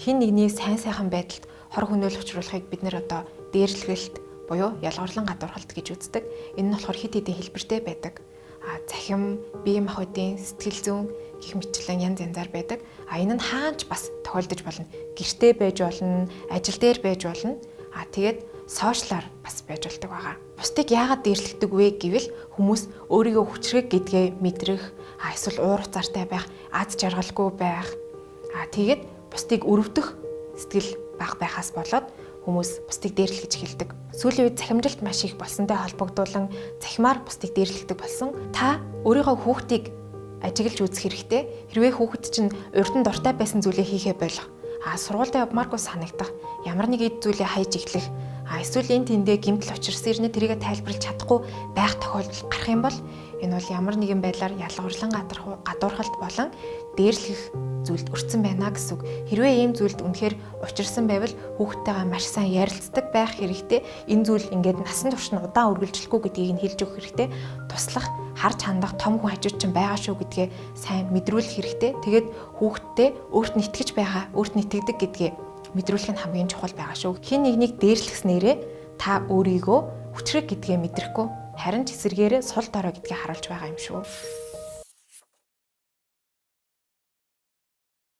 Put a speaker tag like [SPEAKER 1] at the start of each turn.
[SPEAKER 1] хин нэгний сайн сайхан байдалд хор хөнөөл учруулахыг бид нэр одоо дээрлэгэлт буюу ялгарлан гадуурхалт гэж үздэг. Энэ нь болохоор хит хитийн хэлбэртэй байдаг. Захим, бие махбодын сэтгэл зүйн гэх мэтлэн янз янзаар байдаг. Энэ нь хаанч бас тохиолдож болно. Гэртээ байж болно, ажил дээр байж болно. Тэгээд сошиалар бас байж болдог байгаа. Бусдыг яагаад дээрлэгдэг вэ гэвэл хүмүүс өөрийгөө хүчрэг гэдгээ мэдрэх, эсвэл уур уцаартай байх, аз жаргалгүй байх. Тэгээд бусдыг өрөвдөх сэтгэл байхаас болоод хүмүүс бусдыг дээрлэж эхэлдэг. Сүүлийн үед захимжилт маш их болсонтой холбогдуулан захимаар бусдыг дээрлэгдэг болсон. Та өөрийнхөө хүүхдийг ажиглаж үзэх хэрэгтэй. Хэрвээ хүүхэд чинь урд нь дуртай байсан зүйлээ хийхээ болох. Сургуультай явмааргүй санагдах. Ямар нэг эд зүйлээ хайж эхлэх. Эсвэл энэ тэндээ гэмтэл учирсан ирнэ тэрийгэ тайлбарлаж чадахгүй байх тохиолдол гарах юм бол энэ бол ямар нэгэн байдлаар ялгуурлан гадуурхалт болон дээрлэх зүйлд өртсөн байна гэсэн үг. Хэрвээ ийм зүйлд үнэхээр учирсан байвал хүүхдтэйгээ маш сайн ярилцдаг байх хэрэгтэй. Энэ зүйл ингээд насан турш нь удаан үргэлжлэхгүй гэдгийг нь хэлж өгөх хэрэгтэй. Туслах, харж хандах том хүн хажууд чинь байгаа шүү гэдгээ сайн мэдрүүлэх хэрэгтэй. Тэгээд хүүхдтэй өөрт нь итгэж байгаа, өөрт нь итгэдэг гэдгээ мэдрүүлэх нь хамгийн чухал байгаа шүү. Хин нэгнийг дээрлэхснээрээ та өөрийгөө хүчрэг гэдгээ мэдрэхгүй, харин ч эсэргээрээ сул дорой гэдгийг харуулж байгаа юм шүү.